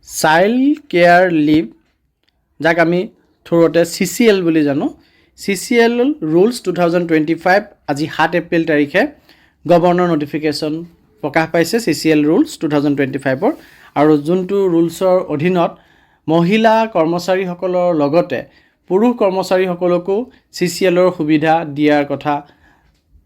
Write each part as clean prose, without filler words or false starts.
Child care live, যাক আমি থ্ৰুতে CCL বুলি জানো, CCL ৰুলছ 2025 আজি 7 এপ্ৰিল তাৰিখে গভৰ্ণৰ নটিফিকেশ্যন প্ৰকাশ পাইছে CCL ৰুলছ 2025 আৰু যোনটো ৰুলছৰ অধীনত মহিলা কৰ্মচাৰীসকলৰ লগতে পুৰুষ কৰ্মচাৰীসকলকো CCLৰ সুবিধা দিয়াৰ কথা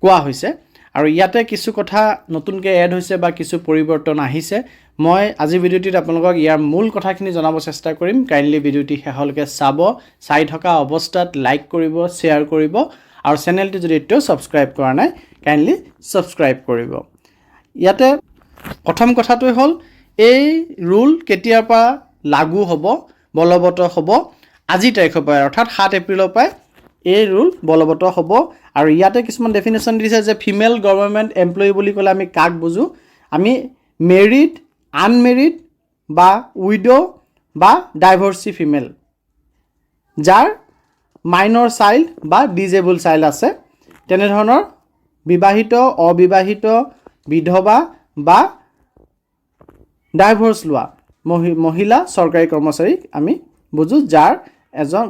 কোৱা হৈছে আৰু ইয়াতে কিছু কথা নতুনকৈ এড হৈছে বা কিছু পৰিৱৰ্তন আহিছে। মই আজি ভিডিঅ'টিত আপোনালোকক ইয়াৰ মূল কথাখিনি জনাব চেষ্টা কৰিম। কাইণ্ডলি ভিডিঅ'টি শেষলৈকে চাব, চাই থকা অৱস্থাত লাইক কৰিব, শ্বেয়াৰ কৰিব আৰু চেনেলটো যদি এতিয়াও ছাবস্ক্ৰাইব কৰা নাই কাইণ্ডলি ছাবস্ক্ৰাইব কৰিব। ইয়াতে প্ৰথম কথাটোৱে হ'ল এই ৰুল কেতিয়াৰ পৰা লাগু হ'ব, বলবৎ হ'ব, আজি তাৰিখৰ পৰা অৰ্থাৎ 7 এপ্ৰিলৰ পৰা এই ৰুল বলবৎ হ'ব আৰু ইয়াতে কিছুমান ডেফিনেশ্যন দিছে যে ফিমেল গভৰ্ণমেণ্ট এমপ্লয়ী বুলি ক'লে আমি কাক বুজোঁ। আমি মেৰিড, আনমেৰিড বা উইডো বা ডাইভৰ্চি ফিমেল যাৰ মাইনৰ চাইল্ড বা ডিজেবল চাইল্ড আছে, তেনেধৰণৰ বিবাহিত, অবিবাহিত, বিধৱা বা ডাইভৰ্চ লোৱা মহিলা চৰকাৰী কৰ্মচাৰীক আমি বুজোঁ যাৰ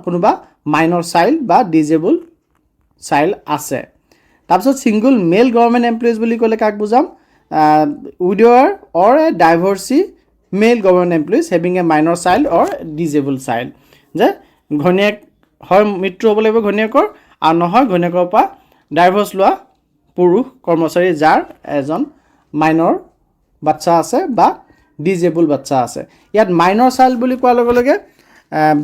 কোনোবা মাইনৰ চাইল্ড বা ডিজেবল চাইল্ড আছে। তাৰপিছত ছিংগল মেল গভৰ্ণমেণ্ট এমপ্লয়িজ বুলি ক'লে কাক বুজাম? Widower or a divorcee male government employees having a minor child or disable child, যে ঘৈণীয়েক হয় মৃত্যু হ'ব লাগিব ঘৈণীয়েকৰ আৰু নহয় ঘৈণীয়েকৰ পৰা ডাইভৰ্চ লোৱা পুৰুষ কৰ্মচাৰী যাৰ এজন মাইনৰ বাচ্চা আছে বা ডিজেবল বাচ্চা আছে। ইয়াত মাইনৰ চাইল্ড বুলি কোৱাৰ লগে লগে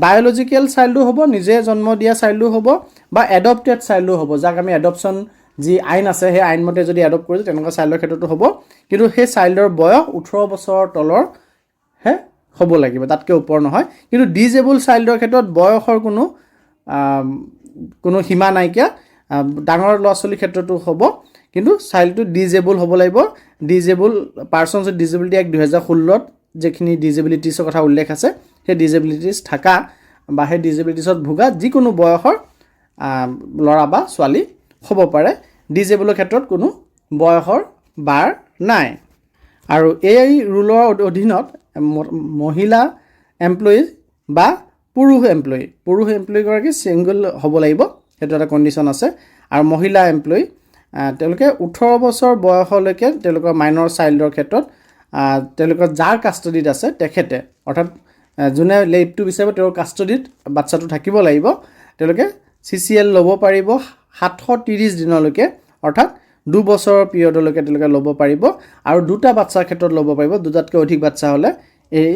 বায়'লজিকেল চাইল্ডো হ'ব, নিজে জন্ম দিয়া চাইল্ডো হ'ব বা এডপ্টেড চাইল্ডো হ'ব, যাক আমি এডপশ্যন যি আইন আছে সেই আইনমতে যদি এডপ্ট কৰিছোঁ তেনেকুৱা চাইল্ডৰ ক্ষেত্ৰতো হ'ব, কিন্তু সেই চাইল্ডৰ বয়স 18 বছৰৰ তলৰহে হ'ব লাগিব, তাতকৈ ওপৰ নহয়। কিন্তু ডিজেবল চাইল্ডৰ ক্ষেত্ৰত বয়সৰ কোনো সীমা নাইকিয়া, ডাঙৰ ল'ৰা ছোৱালীৰ ক্ষেত্ৰতো হ'ব, কিন্তু চাইল্ডটো ডিজেবল হ'ব লাগিব। Disable persons with disability act 2016ত যিখিনি ডিজেবিলিটিছৰ কথা উল্লেখ আছে, সেই ডিজেবিলিটিছ থকা বা সেই ডিজেবিলিটিছত ভোগা যিকোনো বয়সৰ ল'ৰা বা ছোৱালী হ'ব পাৰে। ডিজেবলৰ ক্ষেত্ৰত কোনো বয়সৰ বাৰ নাই। আৰু এই ৰুলৰ অধীনত মহিলা এমপ্লয়ী বা পুৰুষ এমপ্লয়ীগৰাকী ছিংগল হ'ব লাগিব, সেইটো এটা কণ্ডিশ্যন আছে। আৰু মহিলা এমপ্লয়ী তেওঁলোকে 18 বছৰ বয়সলৈকে তেওঁলোকৰ মাইনৰ চাইল্ডৰ ক্ষেত্ৰত তেওঁলোকৰ যাৰ কাষ্টডিত আছে তেখেতে, অৰ্থাৎ যোনে লিভটো বিচাৰিব তেওঁৰ কাষ্টডিত বাচ্চাটো থাকিব লাগিব, তেওঁলোকে CCL ল'ব পাৰিব 730 দিনলৈকে, অৰ্থাৎ 2 বছৰৰ পিৰিয়ডলৈকে তেওঁলোকে ল'ব পাৰিব। আৰু দুটা বাচ্চাৰ ক্ষেত্ৰত ল'ব পাৰিব, দুটাতকৈ অধিক বাচ্চা হ'লে এই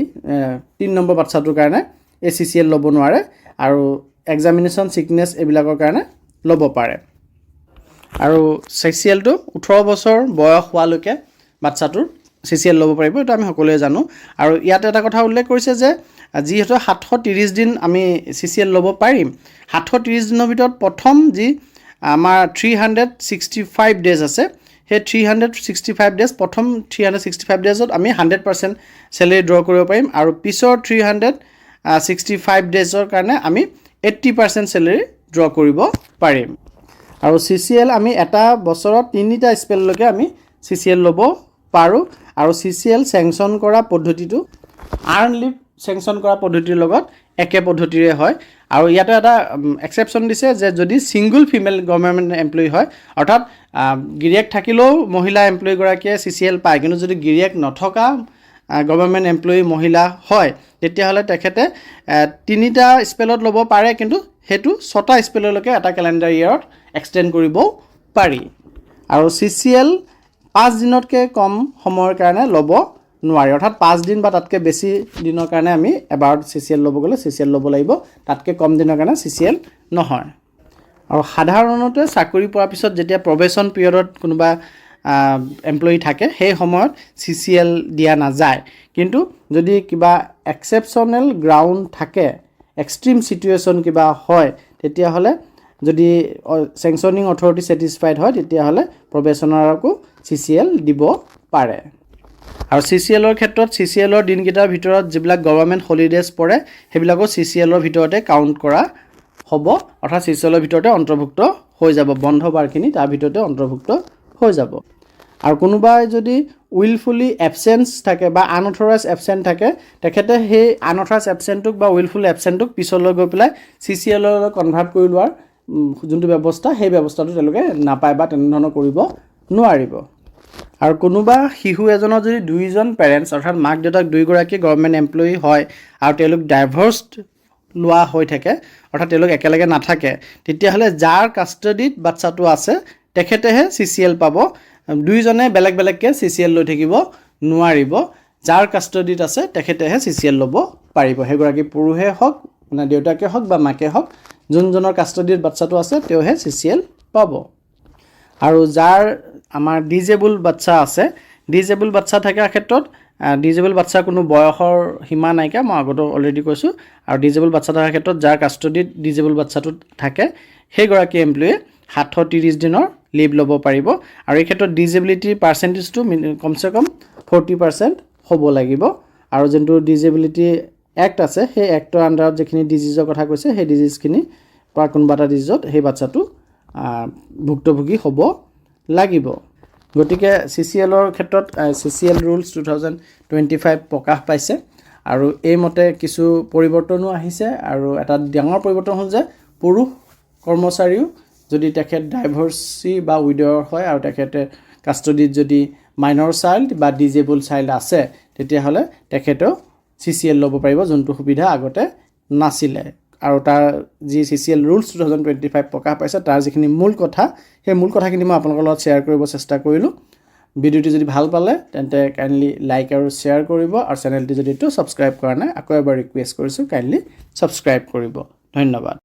3 নম্বৰ বাচ্চাটোৰ কাৰণে এই CCL ল'ব নোৱাৰে আৰু এক্সামিনেশ্যন, ছিকনেছ এইবিলাকৰ কাৰণে ল'ব পাৰে। আৰু CCLটো 18 বছৰ বয়স হোৱালৈকে বাচ্চাটোৰ CCL ল'ব পাৰিব, এইটো আমি সকলোৱে জানো। আৰু ইয়াত এটা কথা উল্লেখ কৰিছে যে যিহেতু 730 দিন আমি CCL ল'ব পাৰিম, 730 দিনৰ ভিতৰত প্ৰথম যি আমাৰ 365 ডেজ আছে, সেই 365 ডেজ, প্ৰথম 365 ডেজত আমি 100% চেলেৰি ড্ৰ কৰিব পাৰিম আৰু পিছৰ 365 ডেজৰ কাৰণে আমি 80% চেলেৰি ড্ৰ কৰিব পাৰিম। আৰু CCL আমি এটা বছৰত 3টা স্পেললৈকে আমি CCL ল'ব পাৰোঁ। আৰু CCL চেংচন কৰা পদ্ধতিটো আৰ্ণ লিভ চেংচন কৰা পদ্ধতিৰ লগত একে পদ্ধতিৰে হয়। আৰু ইয়াতে এটা এক্সেপশ্যন দিছে যে যদি ছিংগল ফিমেল গভৰ্ণমেণ্ট এমপ্লয়ী হয়, অৰ্থাৎ গিৰিয়েক থাকিলেও মহিলা এমপ্লয়ীগৰাকীয়ে CCL পায়, কিন্তু যদি গিৰিয়েক নথকা গভৰ্ণমেণ্ট এমপ্লয়ী মহিলা হয় তেতিয়াহ'লে তেখেতে 3টা স্পেলত ল'ব পাৰে, কিন্তু সেইটো 6টা স্পেললৈকে এটা কেলেণ্ডাৰ ইয়েৰত এক্সটেণ্ড কৰিব পাৰি। আৰু CCL 5 দিনতকৈ কম সময়ৰ কাৰণে ল'ব নোৱাৰি, অৰ্থাৎ 5 দিন বা তাতকৈ বেছি দিনৰ কাৰণে আমি এবাৰত CCL ল'ব গ'লে CCL ল'ব লাগিব, তাতকৈ কম দিনৰ কাৰণে CCL নহয়। আৰু সাধাৰণতে চাকৰি পোৱাৰ পিছত যেতিয়া প্ৰবেশ্যন পিৰিয়ডত কোনোবা এমপ্লয়ী থাকে সেই সময়ত CCL দিয়া নাযায়, কিন্তু যদি কিবা এক্সেপশ্যনেল গ্ৰাউণ্ড থাকে, এক্সট্ৰিম ছিটুৱেশ্যন কিবা হয়, তেতিয়াহ'লে যদি চেংচনিং অথৰিটি ছেটিছফাইড হয় তেতিয়াহ'লে প্ৰবেশ্যনাৰকো CCL দিব পাৰে। আৰু CCLৰ ক্ষেত্ৰত CCLৰ দিনকেইটাৰ ভিতৰত যিবিলাক গভৰ্ণমেণ্ট হলিডেজ পৰে সেইবিলাকো CCLৰ ভিতৰতে কাউণ্ট কৰা হ'ব, অৰ্থাৎ CCLৰ ভিতৰতে অন্তৰ্ভুক্ত হৈ যাব, বন্ধ বাৰখিনি তাৰ ভিতৰতে অন্তৰ্ভুক্ত হৈ যাব। আৰু কোনোবাই যদি উইলফুলি এবচেন্স থাকে বা আনঅথৰাইজ এবচেণ্ট থাকে তেখেতে সেই আনঅথৰাইজ এবচেণ্টটোক বা উইলফুলি এবচেণ্টটোক পিছলৈ গৈ পেলাই CCLলৈ কনভাৰ্ট কৰি লোৱাৰ যোনটো ব্যৱস্থা সেই ব্যৱস্থাটো তেওঁলোকে নাপায় বা তেনেধৰণৰ কৰিব নোৱাৰিব আৰু কোনোবা শিশু এজনৰ যদি দুইজন পেৰেণ্টছ অৰ্থাৎ মাক দেউতাক দুইগৰাকী গভৰ্ণমেণ্ট এমপ্লয়ি হয় আৰু তেওঁলোক ডাইভৰ্চড লোৱা হৈ থাকে অৰ্থাৎ তেওঁলোক একেলগে নাথাকে তেতিয়াহ'লে যাৰ কাষ্টডিত বাচ্চাটো আছে তেখেতেহে CCL পাব দুইজনে বেলেগ বেলেগকৈ CCL লৈ থাকিব নোৱাৰিব যাৰ কাষ্টডিত আছে তেখেতেহে CCL ল'ব পাৰিব সেইগৰাকী পুৰুষে হওক মানে দেউতাকে হওক বা মাকে হওক যোনজনৰ কাষ্টডিত বাচ্চাটো আছে তেওঁহে CCL পাব আৰু যাৰ আমাৰ ডিজেবল বাচ্চা আছে ডিজেবল বাচ্চা থকাৰ ক্ষেত্ৰত ডিজেবল বাচ্চাৰ কোনো বয়সৰ সীমা নাইকিয়া মই আগতে অলৰেডি কৈছোঁ আৰু ডিজেবল বাচ্চা থকাৰ ক্ষেত্ৰত যাৰ কাষ্টডিত ডিজেবল বাচ্চাটো থাকে সেইগৰাকী এমপ্লয়ে 730 দিনৰ লিভ ল'ব পাৰিব আৰু এই ক্ষেত্ৰত ডিজেবিলিটিৰ পাৰ্চেণ্টেজটো কমচে কম 40% হ'ব লাগিব আৰু যোনটো ডিজেবিলিটি এক্ট আছে সেই এক্টৰ আণ্ডাৰত যিখিনি ডিজিজৰ কথা কৈছে সেই ডিজিজখিনি বা কোনোবা এটা ডিজিজত সেই বাচ্চাটো ভুক্তভোগী হ'ব লাগিব গতিকে CCLৰ ক্ষেত্ৰত CCL ৰুলছ 2025 প্ৰকাশ পাইছে আৰু এইমতে কিছু পৰিৱৰ্তনো আহিছে আৰু এটা ডাঙৰ পৰিৱৰ্তন হ'ল যে পুৰুষ কৰ্মচাৰীও যদি তেখেত ডাইভৰ্চি বা উইডৰ হয় আৰু তেখেতে কাষ্টডিত যদি মাইনৰ চাইল্ড বা ডিজেবল চাইল্ড আছে তেতিয়াহ'লে তেখেতেও CCL ল'ব পাৰিব যোনটো সুবিধা আগতে নাছিলে আৰু তাৰ যি CCL ৰুলছ 2025 প্ৰকাশ পাইছে তাৰ যিখিনি মূল কথা সেই মূল কথাখিনি মই আপোনালোকৰ লগত শ্বেয়াৰ কৰিব চেষ্টা কৰিলোঁ ভিডিঅ'টি যদি ভাল পালে তেন্তে কাইণ্ডলি লাইক আৰু শ্বেয়াৰ কৰিব আৰু চেনেলটি যদি ছাবস্ক্ৰাইব কৰা নাই আকৌ এবাৰ ৰিকুৱেষ্ট কৰিছোঁ কাইণ্ডলি ছাবস্ক্ৰাইব কৰিব ধন্যবাদ